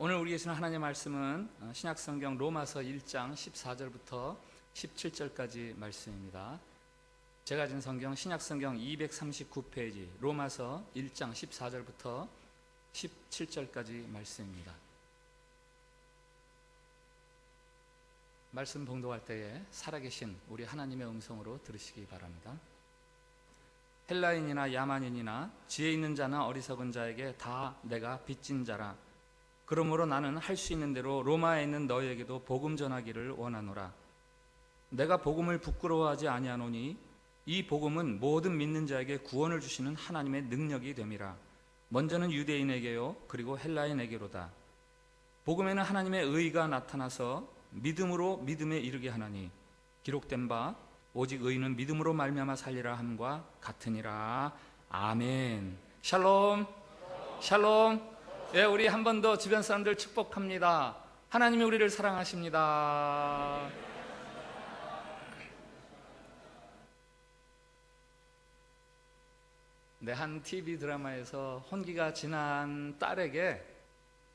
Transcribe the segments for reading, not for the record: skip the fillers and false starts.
오늘 우리 계시는 하나님의 말씀은 신약성경 로마서 1장 14절부터 17절까지 말씀입니다. 제가 가진 성경 신약성경 239페이지 로마서 1장 14절부터 17절까지 말씀입니다. 말씀 봉독할 때에 살아계신 우리 하나님의 음성으로 들으시기 바랍니다. 헬라인이나 야만인이나 지혜 있는 자나 어리석은 자에게 다 내가 빚진 자라. 그러므로 나는 할 수 있는 대로 로마에 있는 너희에게도 복음 전하기를 원하노라. 내가 복음을 부끄러워하지 아니하노니 이 복음은 모든 믿는 자에게 구원을 주시는 하나님의 능력이 됨이라. 먼저는 유대인에게요 그리고 헬라인에게로다. 복음에는 하나님의 의가 나타나서 믿음으로 믿음에 이르게 하나니 기록된 바 오직 의인은 믿음으로 말미암아 살리라 함과 같으니라. 아멘. 샬롬. 샬롬. 예, 우리 한 번 더 주변 사람들 축복합니다. 하나님이 우리를 사랑하십니다. 네, 한 TV 드라마에서 혼기가 진한 딸에게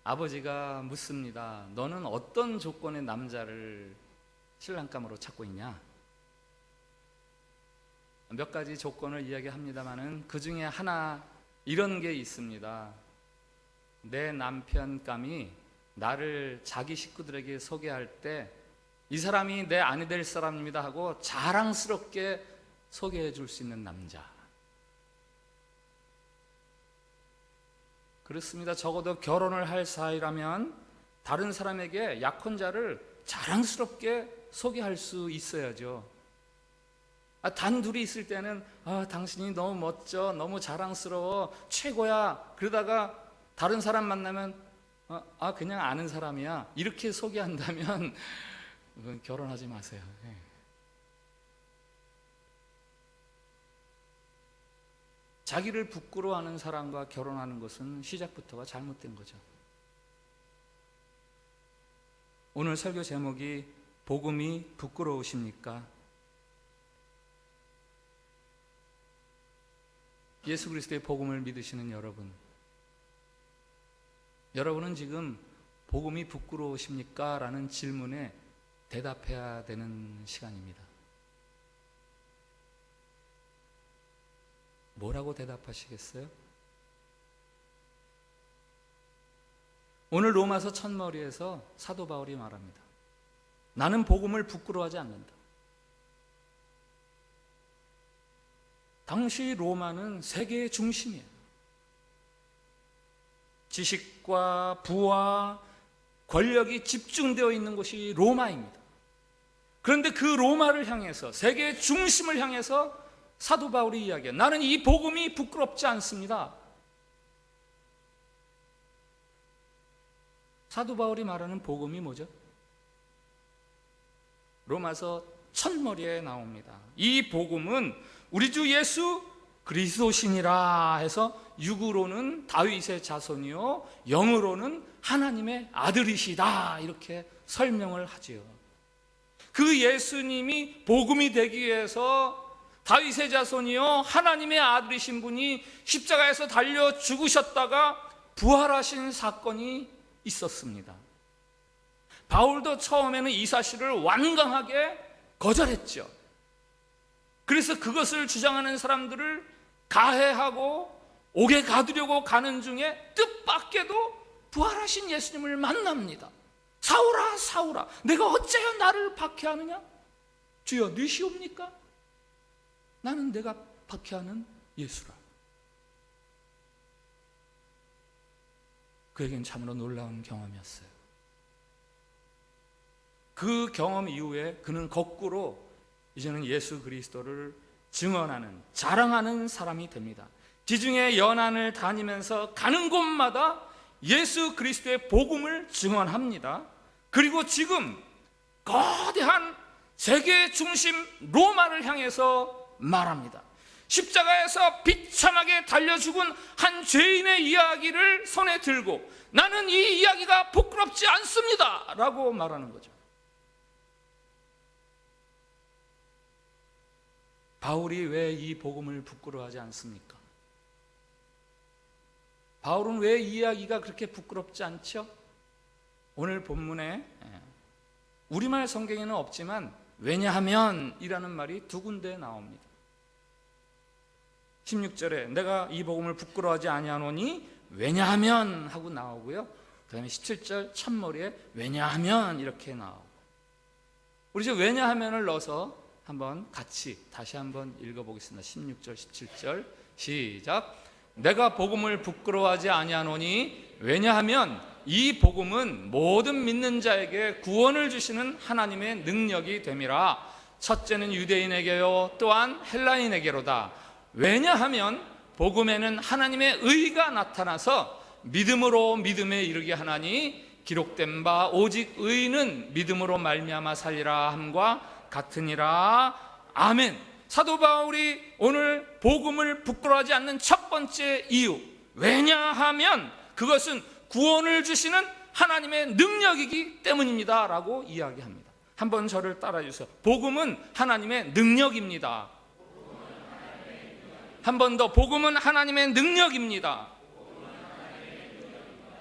아버지가 묻습니다. 너는 어떤 조건의 남자를 신랑감으로 찾고 있냐? 몇 가지 조건을 이야기합니다마는 그 중에 하나 이런 게 있습니다. 내 남편감이 나를 자기 식구들에게 소개할 때 이 사람이 내 아내 될 사람입니다 하고 자랑스럽게 소개해 줄 수 있는 남자. 그렇습니다. 적어도 결혼을 할 사이라면 다른 사람에게 약혼자를 자랑스럽게 소개할 수 있어야죠. 단둘이 있을 때는 당신이 너무 멋져, 너무 자랑스러워, 최고야. 그러다가 다른 사람 만나면 그냥 아는 사람이야 이렇게 소개한다면 결혼하지 마세요. 자기를 부끄러워하는 사람과 결혼하는 것은 시작부터가 잘못된 거죠. 오늘 설교 제목이 복음이 부끄러우십니까? 예수 그리스도의 복음을 믿으시는 여러분은 지금 복음이 부끄러우십니까? 라는 질문에 대답해야 되는 시간입니다. 뭐라고 대답하시겠어요? 오늘 로마서 첫머리에서 사도 바울이 말합니다. 나는 복음을 부끄러워하지 않는다. 당시 로마는 세계의 중심이에요. 지식과 부와 권력이 집중되어 있는 곳이 로마입니다. 그런데 그 로마를 향해서 세계의 중심을 향해서 사도 바울이 이야기해요. 나는 이 복음이 부끄럽지 않습니다. 사도 바울이 말하는 복음이 뭐죠? 로마서 첫머리에 나옵니다. 이 복음은 우리 주 예수 그리스도시니라 해서 육으로는 다윗의 자손이요 영으로는 하나님의 아들이시다 이렇게 설명을 하지요. 그 예수님이 복음이 되기 위해서 다윗의 자손이요 하나님의 아들이신 분이 십자가에서 달려 죽으셨다가 부활하신 사건이 있었습니다. 바울도 처음에는 이 사실을 완강하게 거절했죠. 그래서 그것을 주장하는 사람들을 가해하고 옥에 가두려고 가는 중에 뜻밖에도 부활하신 예수님을 만납니다. 사울아 사울아 내가 어째여 나를 박해하느냐? 주여 네시옵니까? 나는 내가 박해하는 예수라. 그에겐 참으로 놀라운 경험이었어요. 그 경험 이후에 그는 거꾸로 이제는 예수 그리스도를 증언하는 자랑하는 사람이 됩니다. 지중해 연안을 다니면서 가는 곳마다 예수 그리스도의 복음을 증언합니다. 그리고 지금 거대한 세계 중심 로마를 향해서 말합니다. 십자가에서 비참하게 달려 죽은 한 죄인의 이야기를 손에 들고 나는 이 이야기가 부끄럽지 않습니다 라고 말하는 거죠. 바울이 왜 이 복음을 부끄러워하지 않습니까? 바울은 왜 이 이야기가 그렇게 부끄럽지 않죠? 오늘 본문에 우리말 성경에는 없지만 왜냐하면 이라는 말이 두 군데 나옵니다. 16절에 내가 이 복음을 부끄러워하지 아니하노니 왜냐하면 하고 나오고요. 그 다음에 17절 첫머리에 왜냐하면 이렇게 나오고, 우리 이제 왜냐하면을 넣어서 한번 같이 다시 한번 읽어보겠습니다. 16절 17절 시작. 내가 복음을 부끄러워하지 아니하노니 왜냐하면 이 복음은 모든 믿는 자에게 구원을 주시는 하나님의 능력이 됨이라. 첫째는 유대인에게요 또한 헬라인에게로다. 왜냐하면 복음에는 하나님의 의가 나타나서 믿음으로 믿음에 이르게 하나니 기록된 바 오직 의인은 믿음으로 말미암아 살리라 함과 같으니라. 아멘. 사도 바울이 오늘 복음을 부끄러워하지 않는 첫 번째 이유, 왜냐하면 그것은 구원을 주시는 하나님의 능력이기 때문입니다 라고 이야기합니다. 한번 저를 따라해 주세요. 복음은 하나님의 능력입니다. 한 번 더, 복음은 하나님의 능력입니다.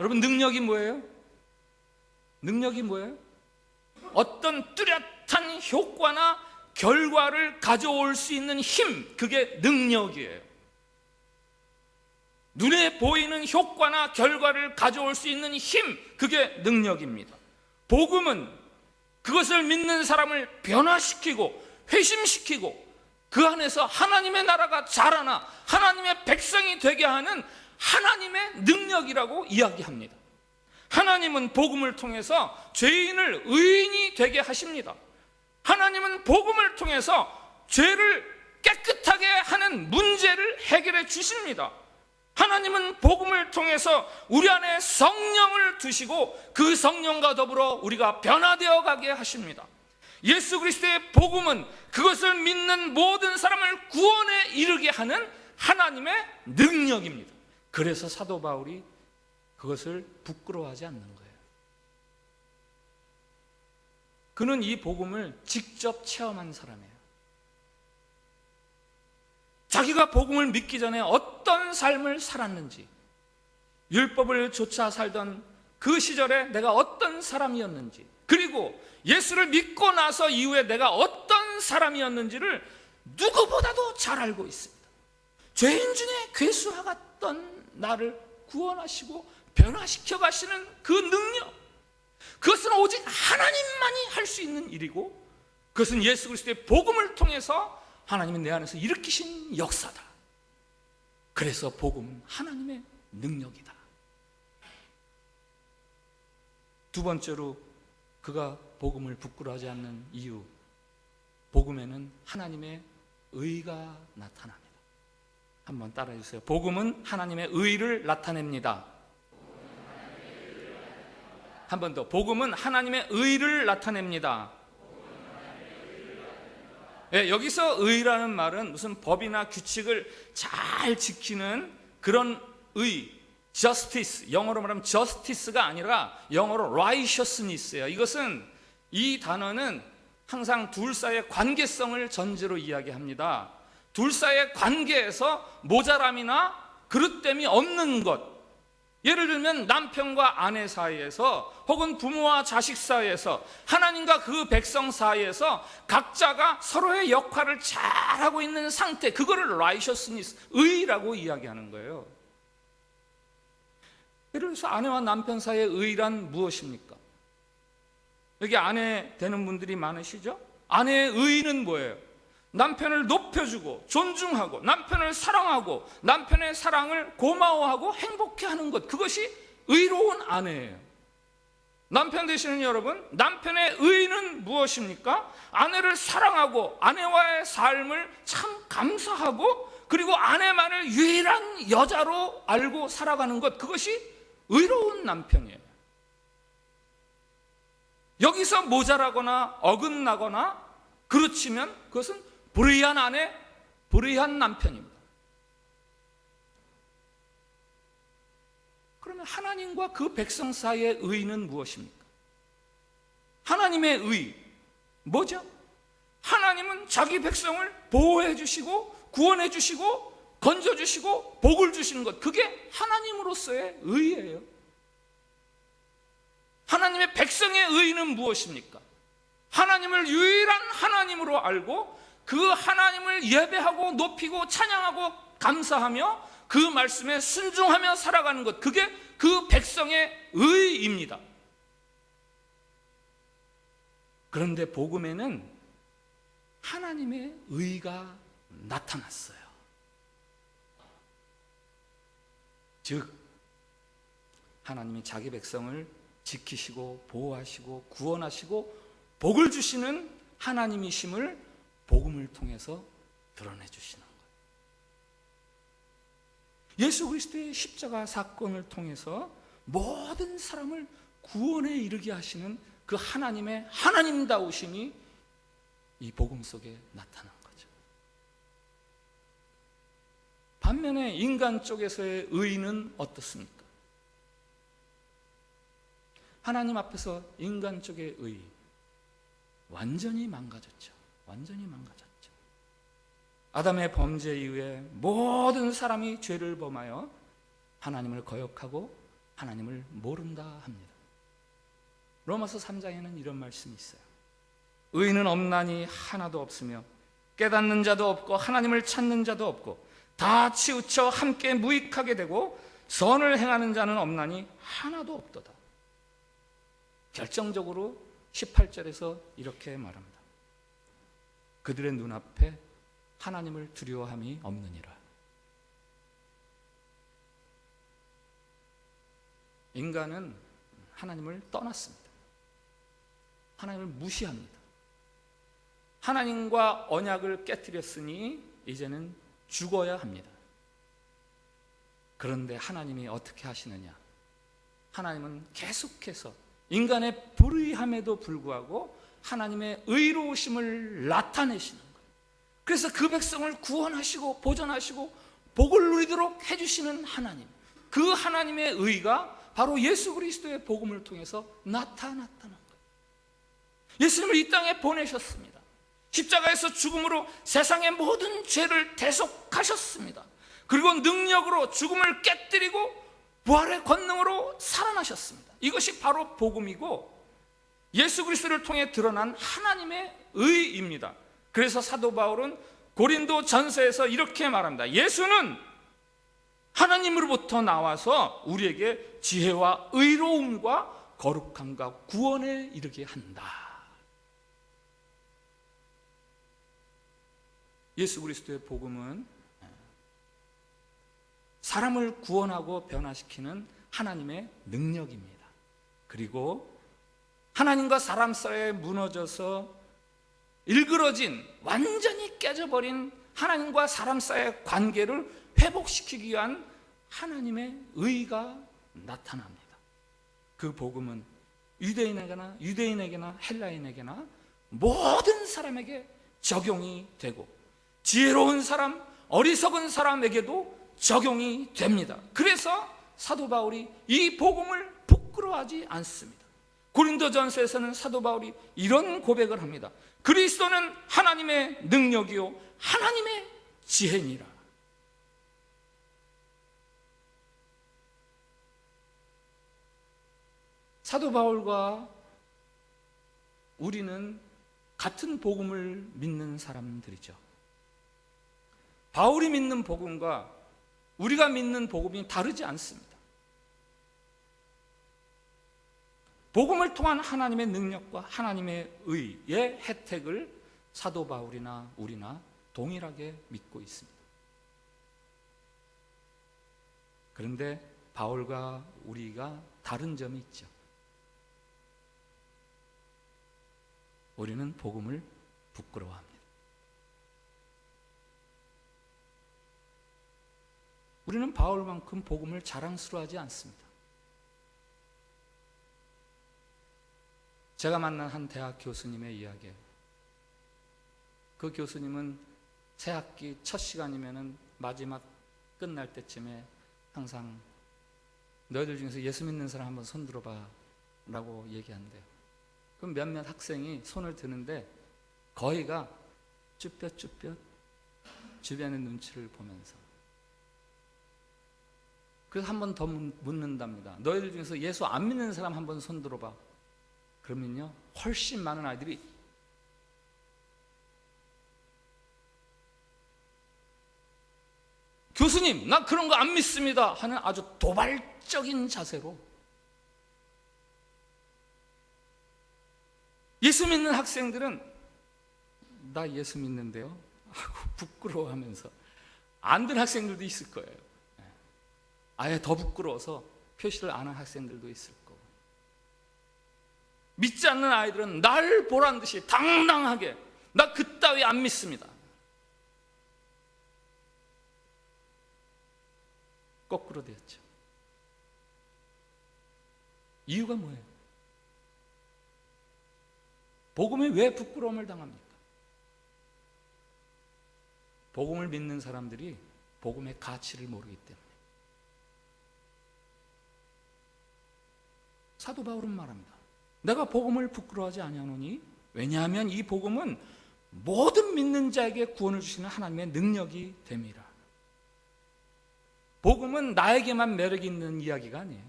여러분, 능력이 뭐예요? 능력이 뭐예요? 어떤 뚜렷한 효과나 결과를 가져올 수 있는 힘, 그게 능력이에요. 눈에 보이는 효과나 결과를 가져올 수 있는 힘, 그게 능력입니다. 복음은 그것을 믿는 사람을 변화시키고 회심시키고 그 안에서 하나님의 나라가 자라나 하나님의 백성이 되게 하는 하나님의 능력이라고 이야기합니다. 하나님은 복음을 통해서 죄인을 의인이 되게 하십니다. 하나님은 복음을 통해서 죄를 깨끗하게 하는 문제를 해결해 주십니다. 하나님은 복음을 통해서 우리 안에 성령을 두시고 그 성령과 더불어 우리가 변화되어 가게 하십니다. 예수 그리스도의 복음은 그것을 믿는 모든 사람을 구원에 이르게 하는 하나님의 능력입니다. 그래서 사도 바울이 그것을 부끄러워하지 않는 거예요. 그는 이 복음을 직접 체험한 사람이에요. 자기가 복음을 믿기 전에 어떤 삶을 살았는지, 율법을 좇아 살던 그 시절에 내가 어떤 사람이었는지, 그리고 예수를 믿고 나서 이후에 내가 어떤 사람이었는지를 누구보다도 잘 알고 있습니다. 죄인 중에 괴수와 같던 나를 구원하시고 변화시켜 가시는 그 능력, 그것은 오직 하나님만이 할 수 있는 일이고, 그것은 예수 그리스도의 복음을 통해서 하나님이 내 안에서 일으키신 역사다. 그래서 복음은 하나님의 능력이다. 두 번째로 그가 복음을 부끄러워하지 않는 이유, 복음에는 하나님의 의가 나타납니다. 한번 따라해 주세요. 복음은 하나님의 의를 나타냅니다. 한 번 더, 복음은 하나님의 의를 나타냅니다. 네, 여기서 의라는 말은 무슨 법이나 규칙을 잘 지키는 그런 의, justice, 영어로 말하면 justice가 아니라 영어로 righteousness예요. 이것은, 이 단어는 항상 둘 사이의 관계성을 전제로 이야기합니다. 둘 사이의 관계에서 모자람이나 그릇됨이 없는 것, 예를 들면 남편과 아내 사이에서 혹은 부모와 자식 사이에서 하나님과 그 백성 사이에서 각자가 서로의 역할을 잘하고 있는 상태, 그거를 righteousness, 의라고 이야기하는 거예요. 예를 들어서 아내와 남편 사이의 의란 무엇입니까? 여기 아내 되는 분들이 많으시죠? 아내의 의는 뭐예요? 남편을 높여주고 존중하고 남편을 사랑하고 남편의 사랑을 고마워하고 행복해하는 것, 그것이 의로운 아내예요. 남편 되시는 여러분, 남편의 의는 무엇입니까? 아내를 사랑하고 아내와의 삶을 참 감사하고 그리고 아내만을 유일한 여자로 알고 살아가는 것, 그것이 의로운 남편이에요. 여기서 모자라거나 어긋나거나 그르치면 그것은 불의한 아내, 불의한 남편입니다. 그러면 하나님과 그 백성 사이의 의는 무엇입니까? 하나님의 의, 뭐죠? 하나님은 자기 백성을 보호해 주시고 구원해 주시고 건져 주시고 복을 주시는 것, 그게 하나님으로서의 의예요. 하나님의 백성의 의는 무엇입니까? 하나님을 유일한 하나님으로 알고 그 하나님을 예배하고 높이고 찬양하고 감사하며 그 말씀에 순종하며 살아가는 것, 그게 그 백성의 의입니다. 그런데 복음에는 하나님의 의가 나타났어요. 즉 하나님이 자기 백성을 지키시고 보호하시고 구원하시고 복을 주시는 하나님이심을 복음을 통해서 드러내 주시는 거예요. 예수 그리스도의 십자가 사건을 통해서 모든 사람을 구원에 이르게 하시는 그 하나님의 하나님다우심이 이 복음 속에 나타난 거죠. 반면에 인간 쪽에서의 의는 어떻습니까? 하나님 앞에서 인간 쪽의 의 완전히 망가졌죠. 완전히 망가졌죠. 아담의 범죄 이후에 모든 사람이 죄를 범하여 하나님을 거역하고 하나님을 모른다 합니다. 로마서 3장에는 이런 말씀이 있어요. 의인은 없나니 하나도 없으며 깨닫는 자도 없고 하나님을 찾는 자도 없고 다 치우쳐 함께 무익하게 되고 선을 행하는 자는 없나니 하나도 없도다. 결정적으로 18절에서 이렇게 말합니다. 그들의 눈앞에 하나님을 두려워함이 없느니라. 인간은 하나님을 떠났습니다. 하나님을 무시합니다. 하나님과 언약을 깨뜨렸으니 이제는 죽어야 합니다. 그런데 하나님이 어떻게 하시느냐? 하나님은 계속해서 인간의 불의함에도 불구하고 하나님의 의로우심을 나타내시는 거예요. 그래서 그 백성을 구원하시고 보존하시고 복을 누리도록 해주시는 하나님, 그 하나님의 의가 바로 예수 그리스도의 복음을 통해서 나타났다는 거예요. 예수님을 이 땅에 보내셨습니다. 십자가에서 죽음으로 세상의 모든 죄를 대속하셨습니다. 그리고 능력으로 죽음을 깨뜨리고 부활의 권능으로 살아나셨습니다. 이것이 바로 복음이고 예수 그리스도를 통해 드러난 하나님의 의입니다. 그래서 사도 바울은 고린도 전서에서 이렇게 말합니다. 예수는 하나님으로부터 나와서 우리에게 지혜와 의로움과 거룩함과 구원에 이르게 한다. 예수 그리스도의 복음은 사람을 구원하고 변화시키는 하나님의 능력입니다. 그리고 하나님과 사람 사이에 무너져서 일그러진, 완전히 깨져버린 하나님과 사람 사이의 관계를 회복시키기 위한 하나님의 의가 나타납니다. 그 복음은 유대인에게나 헬라인에게나 모든 사람에게 적용이 되고 지혜로운 사람, 어리석은 사람에게도 적용이 됩니다. 그래서 사도 바울이 이 복음을 부끄러워하지 않습니다. 고린도전서에서는 사도 바울이 이런 고백을 합니다. 그리스도는 하나님의 능력이요 하나님의 지혜니라. 사도 바울과 우리는 같은 복음을 믿는 사람들이죠. 바울이 믿는 복음과 우리가 믿는 복음이 다르지 않습니다. 복음을 통한 하나님의 능력과 하나님의 의의 혜택을 사도 바울이나 우리나 동일하게 믿고 있습니다. 그런데 바울과 우리가 다른 점이 있죠. 우리는 복음을 부끄러워합니다. 우리는 바울만큼 복음을 자랑스러워하지 않습니다. 제가 만난 한 대학 교수님의 이야기예요. 그 교수님은 새 학기 첫 시간이면은 마지막 끝날 때쯤에 항상 너희들 중에서 예수 믿는 사람 한번 손 들어봐 라고 얘기한대요. 그럼 몇몇 학생이 손을 드는데 거의가 쭈뼛쭈뼛 주변의 눈치를 보면서, 그래서 한 번 더 묻는답니다. 너희들 중에서 예수 안 믿는 사람 한 번 손 들어봐. 그러면요 훨씬 많은 아이들이 교수님 나 그런 거 안 믿습니다 하는 아주 도발적인 자세로 예수 믿는 학생들은 나 예수 믿는데요 하고 부끄러워하면서 안 된 학생들도 있을 거예요. 아예 더 부끄러워서 표시를 안 한 학생들도 있을 거고, 믿지 않는 아이들은 날 보란 듯이 당당하게 나 그따위 안 믿습니다. 거꾸로 되었죠. 이유가 뭐예요? 복음에 왜 부끄러움을 당합니까? 복음을 믿는 사람들이 복음의 가치를 모르기 때문에. 사도 바울은 말합니다. 내가 복음을 부끄러워하지 아니하노니 왜냐하면 이 복음은 모든 믿는 자에게 구원을 주시는 하나님의 능력이 됨이라. 복음은 나에게만 매력이 있는 이야기가 아니에요.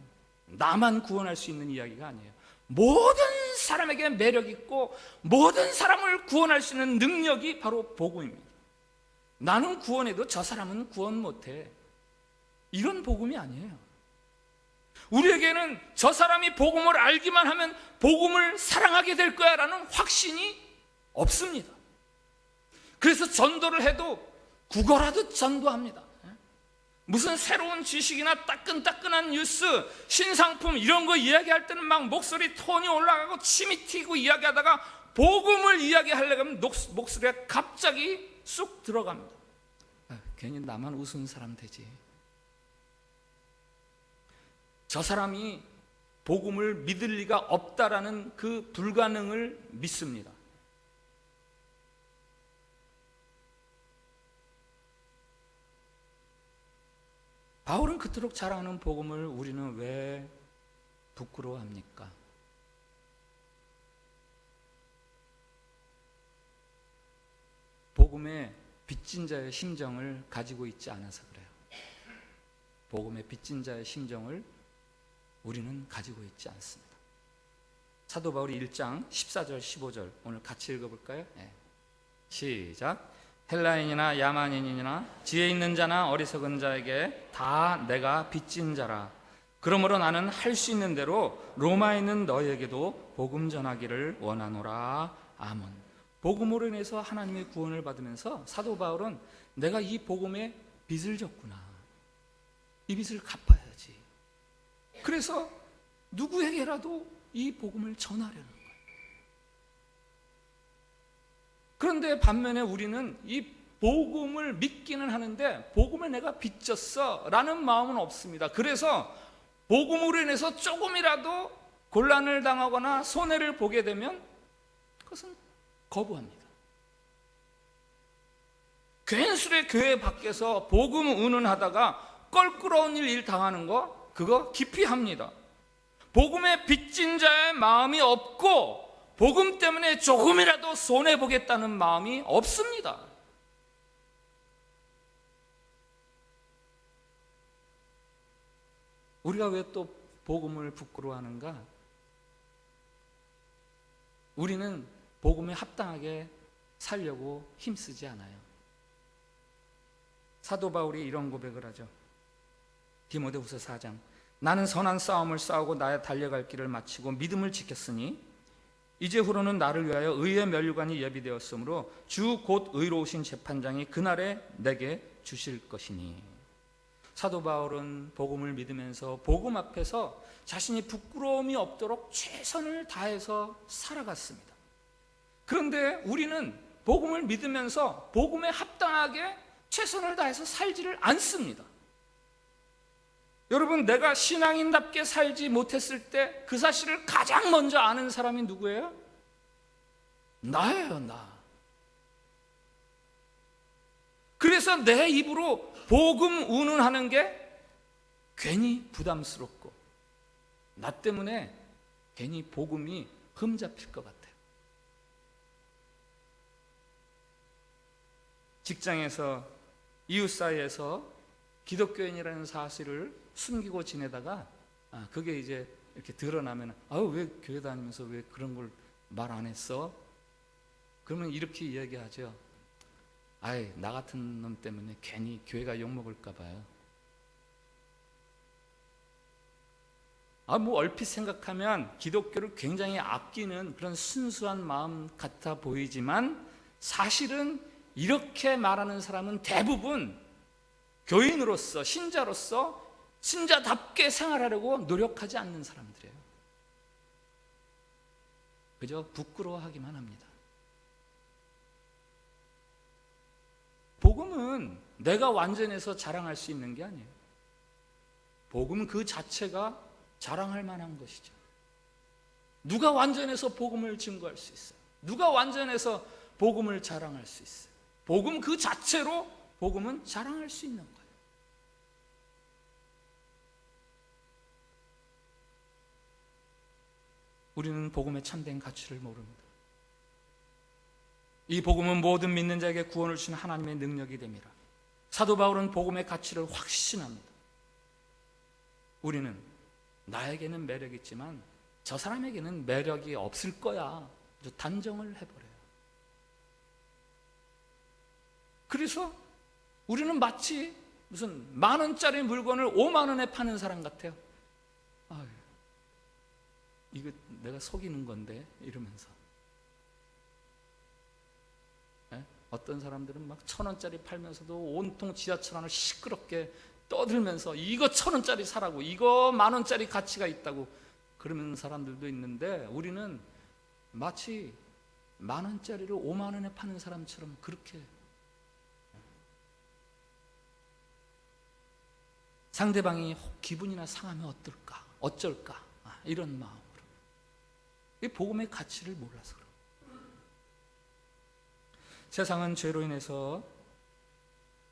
나만 구원할 수 있는 이야기가 아니에요. 모든 사람에게 매력 있고 모든 사람을 구원할 수 있는 능력이 바로 복음입니다. 나는 구원해도 저 사람은 구원 못해, 이런 복음이 아니에요. 우리에게는 저 사람이 복음을 알기만 하면 복음을 사랑하게 될 거야 라는 확신이 없습니다. 그래서 전도를 해도 구걸하듯 전도합니다. 무슨 새로운 지식이나 따끈따끈한 뉴스, 신상품 이런 거 이야기할 때는 막 목소리 톤이 올라가고 침이 튀고 이야기하다가 복음을 이야기하려고 하면 목소리가 갑자기 쑥 들어갑니다. 괜히 나만 우스운 사람 되지. 저 사람이 복음을 믿을 리가 없다라는 그 불가능을 믿습니다. 바울은 그토록 자랑하는 복음을 우리는 왜 부끄러워합니까? 복음의 빚진 자의 심정을 가지고 있지 않아서 그래요. 복음의 빚진 자의 심정을 우리는 가지고 있지 않습니다. 사도 바울이 1장 14절 15절 오늘 같이 읽어볼까요? 네. 시작. 헬라인이나 야만인이나 지혜 있는 자나 어리석은 자에게 다 내가 빚진 자라. 그러므로 나는 할 수 있는 대로 로마에 있는 너희에게도 복음 전하기를 원하노라. 아멘. 복음으로 인해서 하나님의 구원을 받으면서 사도 바울은 내가 이 복음에 빚을 졌구나, 이 빚을 갚아야지. 그래서 누구에게라도 이 복음을 전하려는 거예요. 그런데 반면에 우리는 이 복음을 믿기는 하는데 복음에 내가 빚졌어 라는 마음은 없습니다. 그래서 복음으로 인해서 조금이라도 곤란을 당하거나 손해를 보게 되면 그것은 거부합니다. 괜스레 교회 밖에서 복음 운운하다가 껄끄러운 일 당하는 거, 그거 기피합니다. 복음에 빚진 자의 마음이 없고 복음 때문에 조금이라도 손해보겠다는 마음이 없습니다. 우리가 왜 또 복음을 부끄러워하는가? 우리는 복음에 합당하게 살려고 힘쓰지 않아요. 사도 바울이 이런 고백을 하죠. 디모데후서 4장. 나는 선한 싸움을 싸우고 나의 달려갈 길을 마치고 믿음을 지켰으니 이제후로는 나를 위하여 의의 면류관이 예비되었으므로 주 곧 의로우신 재판장이 그날에 내게 주실 것이니. 사도 바울은 복음을 믿으면서 복음 앞에서 자신이 부끄러움이 없도록 최선을 다해서 살아갔습니다. 그런데 우리는 복음을 믿으면서 복음에 합당하게 최선을 다해서 살지를 않습니다. 여러분, 내가 신앙인답게 살지 못했을 때 그 사실을 가장 먼저 아는 사람이 누구예요? 나예요, 나. 그래서 내 입으로 복음 운운하는 게 괜히 부담스럽고 나 때문에 괜히 복음이 흠잡힐 것 같아요. 직장에서, 이웃 사이에서 기독교인이라는 사실을 숨기고 지내다가 그게 이제 이렇게 드러나면 왜 교회 다니면서 왜 그런 걸 말 안 했어? 그러면 이렇게 이야기하죠. 나 같은 놈 때문에 괜히 교회가 욕먹을까 봐요. 뭐 얼핏 생각하면 기독교를 굉장히 아끼는 그런 순수한 마음 같아 보이지만 사실은 이렇게 말하는 사람은 대부분 교인으로서, 신자로서 신자답게 생활하려고 노력하지 않는 사람들이에요. 그저 부끄러워하기만 합니다. 복음은 내가 완전해서 자랑할 수 있는 게 아니에요. 복음은 그 자체가 자랑할 만한 것이죠. 누가 완전해서 복음을 증거할 수 있어요? 누가 완전해서 복음을 자랑할 수 있어요? 복음 그 자체로 복음은 자랑할 수 있는 거예요. 우리는 복음의 참된 가치를 모릅니다. 이 복음은 모든 믿는 자에게 구원을 주신 하나님의 능력이 됩니다. 사도 바울은 복음의 가치를 확신합니다. 우리는 나에게는 매력이 있지만 저 사람에게는 매력이 없을 거야. 단정을 해버려요. 그래서 우리는 마치 무슨 10,000원짜리 물건을 50,000원에 파는 사람 같아요. 이거 내가 속이는 건데 이러면서. 어떤 사람들은 막 1,000원짜리 팔면서도 온통 지하철 안을 시끄럽게 떠들면서 이거 1,000원짜리 사라고, 이거 10,000원짜리 가치가 있다고 그러는 사람들도 있는데, 우리는 마치 10,000원짜리를 50,000원에 파는 사람처럼 그렇게 상대방이 기분이나 상하면 어쩔까 이런 마음으로. 이 복음의 가치를 몰라서 그래요. 세상은 죄로 인해서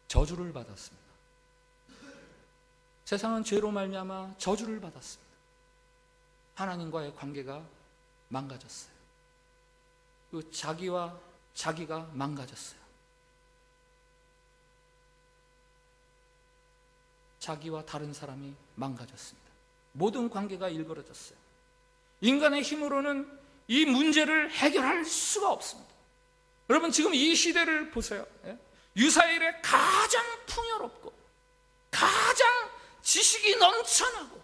저주를 받았습니다. 세상은 죄로 말미암아 저주를 받았습니다. 하나님과의 관계가 망가졌어요. 그 자기와 자기가 망가졌어요. 자기와 다른 사람이 망가졌습니다. 모든 관계가 일그러졌어요. 인간의 힘으로는 이 문제를 해결할 수가 없습니다. 여러분, 지금 이 시대를 보세요. 유사일에 가장 풍요롭고 가장 지식이 넘쳐나고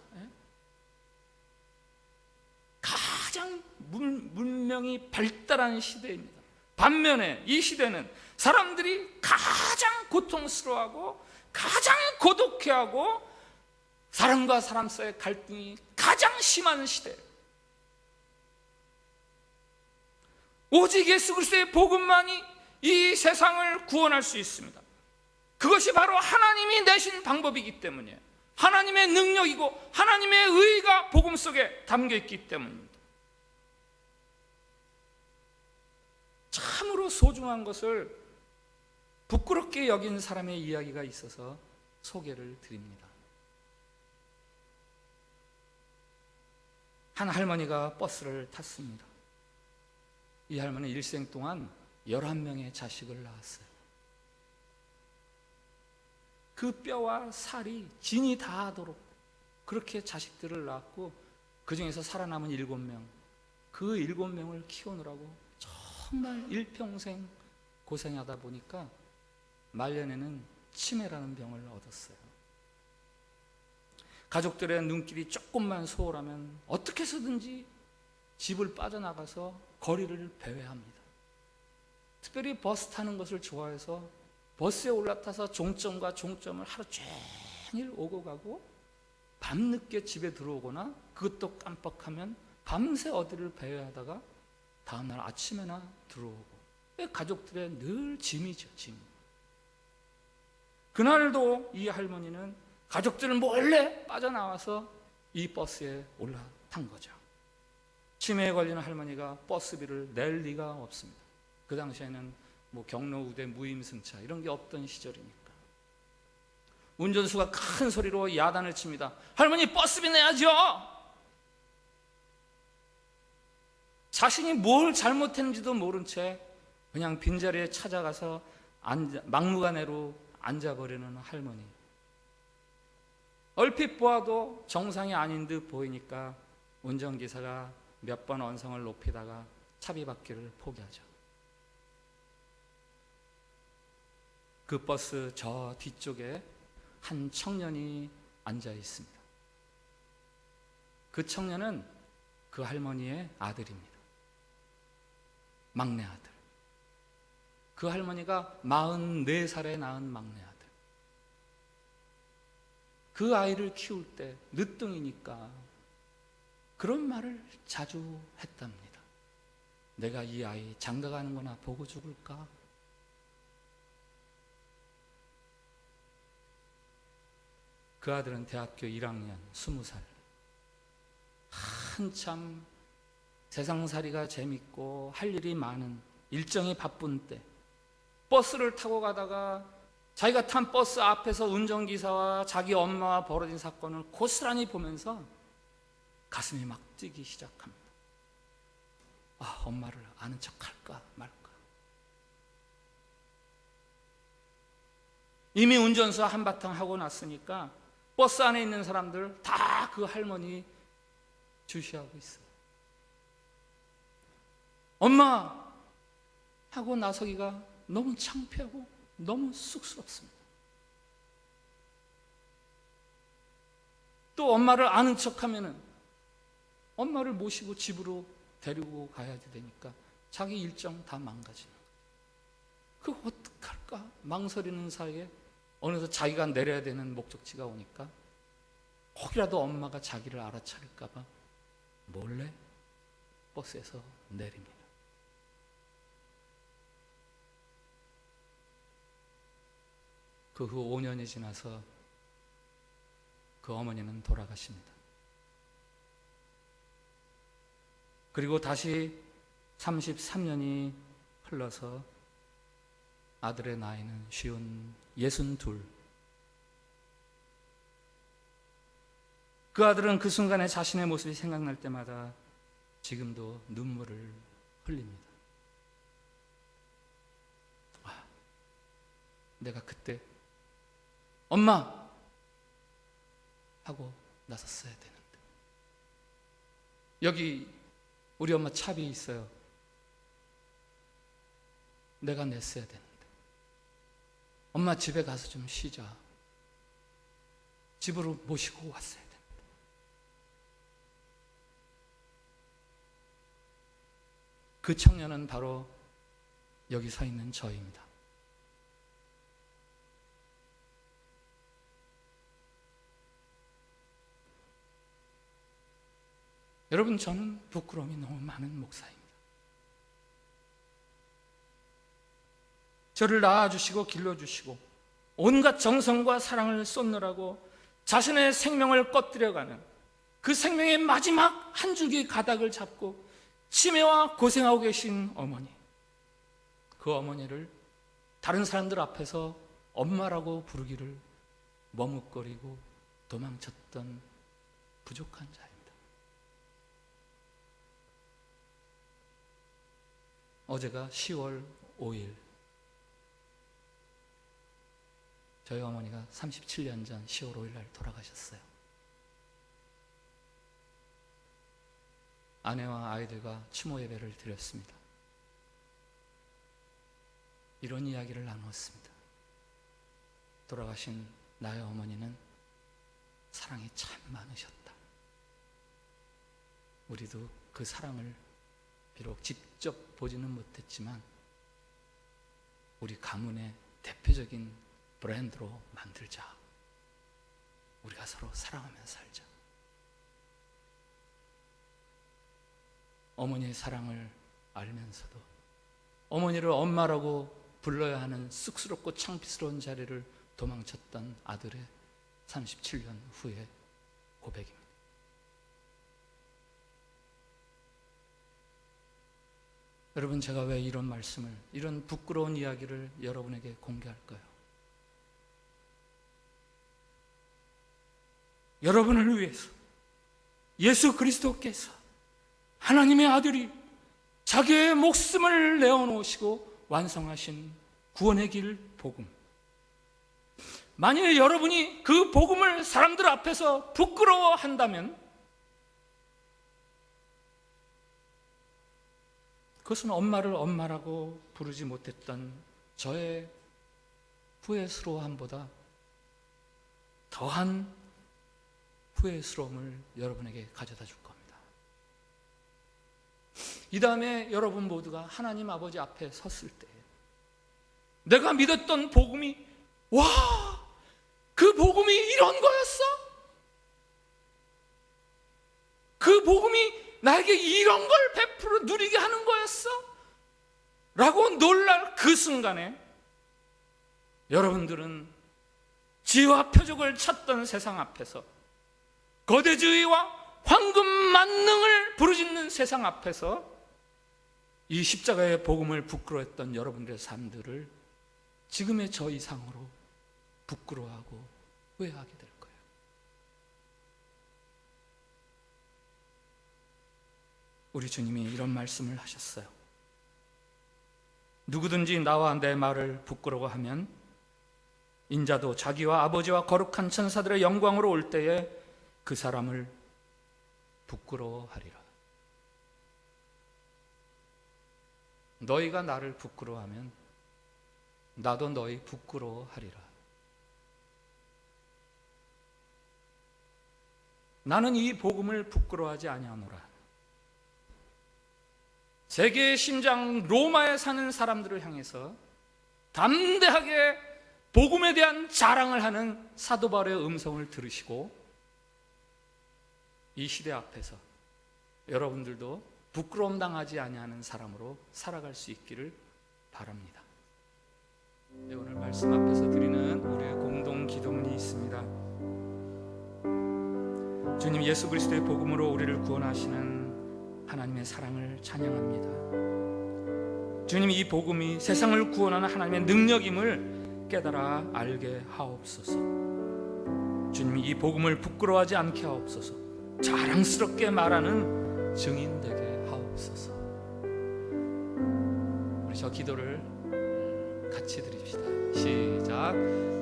가장 문명이 발달한 시대입니다. 반면에 이 시대는 사람들이 가장 고통스러워하고 가장 고독해하고 사람과 사람 사이의 갈등이 가장 심한 시대예요. 오직 예수 그리스도의 복음만이 이 세상을 구원할 수 있습니다. 그것이 바로 하나님이 내신 방법이기 때문이에요. 하나님의 능력이고 하나님의 의가 복음 속에 담겨 있기 때문입니다. 참으로 소중한 것을 부끄럽게 여긴 사람의 이야기가 있어서 소개를 드립니다. 한 할머니가 버스를 탔습니다. 이 할머니는 일생 동안 11명의 자식을 낳았어요. 그 뼈와 살이 진이 다하도록 그렇게 자식들을 낳았고, 그 중에서 살아남은 7명, 그 7명을 키우느라고 정말 일평생 고생하다 보니까 말년에는 치매라는 병을 얻었어요. 가족들의 눈길이 조금만 소홀하면 어떻게 해서든지 집을 빠져나가서 거리를 배회합니다. 특별히 버스 타는 것을 좋아해서 버스에 올라타서 종점과 종점을 하루 종일 오고 가고, 밤늦게 집에 들어오거나 그것도 깜빡하면 밤새 어디를 배회하다가 다음날 아침에나 들어오고, 가족들의 늘 짐이죠, 짐. 그날도 이 할머니는 가족들을 몰래 빠져나와서 이 버스에 올라탄 거죠. 치매에 걸리는 할머니가 버스비를 낼 리가 없습니다. 그 당시에는 뭐 경로 우대 무임승차 이런 게 없던 시절이니까. 운전수가 큰 소리로 야단을 칩니다. 할머니, 버스비 내야죠. 자신이 뭘 잘못했는지도 모른 채 그냥 빈자리에 찾아가서 막무가내로 앉아버리는 할머니. 얼핏 보아도 정상이 아닌 듯 보이니까 운전기사가 몇 번 언성을 높이다가 차비받기를 포기하죠. 그 버스 저 뒤쪽에 한 청년이 앉아 있습니다. 그 청년은 그 할머니의 아들입니다. 막내 아들. 그 할머니가 44살에 낳은 막내 아들. 그 아이를 키울 때 늦둥이니까 그런 말을 자주 했답니다. 내가 이 아이 장가가는 거나 보고 죽을까? 그 아들은 대학교 1학년 20살. 한참 세상살이가 재밌고 할 일이 많은, 일정이 바쁜 때 버스를 타고 가다가 자기가 탄 버스 앞에서 운전기사와 자기 엄마와 벌어진 사건을 고스란히 보면서 가슴이 막 뛰기 시작합니다. 아, 엄마를 아는 척 할까 말까. 이미 운전수 한바탕 하고 났으니까 버스 안에 있는 사람들 다 그 할머니 주시하고 있어요. 엄마! 하고 나서기가 너무 창피하고 너무 쑥스럽습니다. 또 엄마를 아는 척하면은 엄마를 모시고 집으로 데리고 가야 되니까 자기 일정 다 망가지는 거예요. 그거 어떡할까 망설이는 사이에 어느덧 자기가 내려야 되는 목적지가 오니까 혹이라도 엄마가 자기를 알아차릴까 봐 몰래 버스에서 내립니다. 그 후 5년이 지나서 그 어머니는 돌아가십니다. 그리고 다시 33년이 흘러서 아들의 나이는 62. 그 아들은 그 순간에 자신의 모습이 생각날 때마다 지금도 눈물을 흘립니다. 아, 내가 그때 엄마! 하고 나섰어야 되는데. 여기 우리 엄마 차비 있어요. 내가 냈어야 되는데. 엄마 집에 가서 좀 쉬자. 집으로 모시고 왔어야 되는데. 그 청년은 바로 여기 서 있는 저입니다. 여러분, 저는 부끄러움이 너무 많은 목사입니다. 저를 낳아주시고 길러주시고 온갖 정성과 사랑을 쏟느라고 자신의 생명을 꺼뜨려가는 그 생명의 마지막 한 줄기 가닥을 잡고 치매와 고생하고 계신 어머니, 그 어머니를 다른 사람들 앞에서 엄마라고 부르기를 머뭇거리고 도망쳤던 부족한 자입니다. 어제가 10월 5일, 저희 어머니가 37년 전 10월 5일 날 돌아가셨어요. 아내와 아이들과 추모 예배를 드렸습니다. 이런 이야기를 나누었습니다. 돌아가신 나의 어머니는 사랑이 참 많으셨다. 우리도 그 사랑을 비록 직접 보지는 못했지만 우리 가문의 대표적인 브랜드로 만들자. 우리가 서로 사랑하며 살자. 어머니의 사랑을 알면서도 어머니를 엄마라고 불러야 하는 쑥스럽고 창피스러운 자리를 도망쳤던 아들의 37년 후의 고백입니다. 여러분, 제가 왜 이런 말씀을, 이런 부끄러운 이야기를 여러분에게 공개할까요? 여러분을 위해서 예수 그리스도께서, 하나님의 아들이 자기의 목숨을 내어놓으시고 완성하신 구원의 길 복음, 만일 여러분이 그 복음을 사람들 앞에서 부끄러워한다면 그것은 엄마를 엄마라고 부르지 못했던 저의 후회스러움보다 더한 후회스러움을 여러분에게 가져다 줄 겁니다. 이 다음에 여러분 모두가 하나님 아버지 앞에 섰을 때 내가 믿었던 복음이, 와, 그 복음이 이런 거였어? 그 복음이 나에게 이런 걸 베풀어 누리게 하는 거였어? 라고 놀랄 그 순간에 여러분들은 지혜와 표적을 찾던 세상 앞에서, 거대주의와 황금 만능을 부르짖는 세상 앞에서 이 십자가의 복음을 부끄러워했던 여러분들의 삶들을 지금의 저 이상으로 부끄러워하고 후회하게 될 거예요. 우리 주님이 이런 말씀을 하셨어요. 누구든지 나와 내 말을 부끄러워하면 인자도 자기와 아버지와 거룩한 천사들의 영광으로 올 때에 그 사람을 부끄러워하리라. 너희가 나를 부끄러워하면 나도 너희 부끄러워하리라. 나는 이 복음을 부끄러워하지 아니하노라. 세계의 심장 로마에 사는 사람들을 향해서 담대하게 복음에 대한 자랑을 하는 사도 바울의 음성을 들으시고 이 시대 앞에서 여러분들도 부끄러움 당하지 아니하는 사람으로 살아갈 수 있기를 바랍니다. 네, 오늘 말씀 앞에서 드리는 우리의 공동 기도문이 있습니다. 주님 예수 그리스도의 복음으로 우리를 구원하시는 하나님의 사랑을 찬양합니다. 주님, 이 복음이 세상을 구원하는 하나님의 능력임을 깨달아 알게 하옵소서. 주님, 이 복음을 부끄러워하지 않게 하옵소서. 자랑스럽게 말하는 증인 되게 하옵소서. 우리 저 기도를 같이 드립시다. 시작.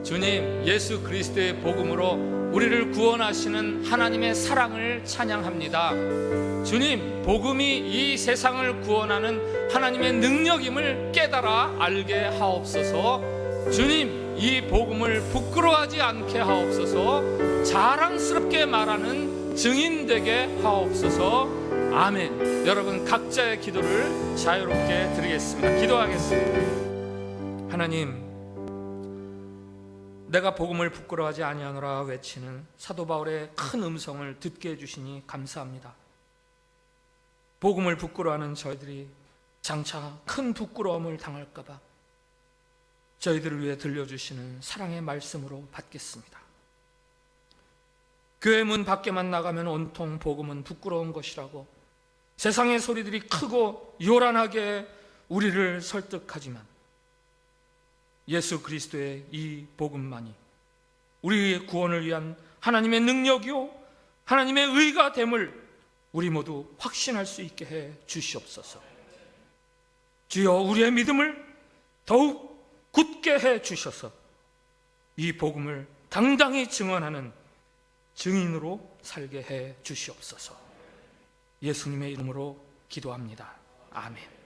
주님, 예수 그리스도의 복음으로 우리를 구원하시는 하나님의 사랑을 찬양합니다. 주님, 복음이 이 세상을 구원하는 하나님의 능력임을 깨달아 알게 하옵소서. 주님, 이 복음을 부끄러워하지 않게 하옵소서. 자랑스럽게 말하는 증인 되게 하옵소서. 아멘. 여러분 각자의 기도를 자유롭게 드리겠습니다. 기도하겠습니다. 하나님, 내가 복음을 부끄러워하지 아니하노라 외치는 사도 바울의 큰 음성을 듣게 해주시니 감사합니다. 복음을 부끄러워하는 저희들이 장차 큰 부끄러움을 당할까 봐 저희들을 위해 들려주시는 사랑의 말씀으로 받겠습니다. 교회 문 밖에만 나가면 온통 복음은 부끄러운 것이라고 세상의 소리들이 크고 요란하게 우리를 설득하지만 예수 그리스도의 이 복음만이 우리의 구원을 위한 하나님의 능력이요 하나님의 의가 됨을 우리 모두 확신할 수 있게 해 주시옵소서. 주여, 우리의 믿음을 더욱 굳게 해 주셔서 이 복음을 당당히 증언하는 증인으로 살게 해 주시옵소서. 예수님의 이름으로 기도합니다. 아멘.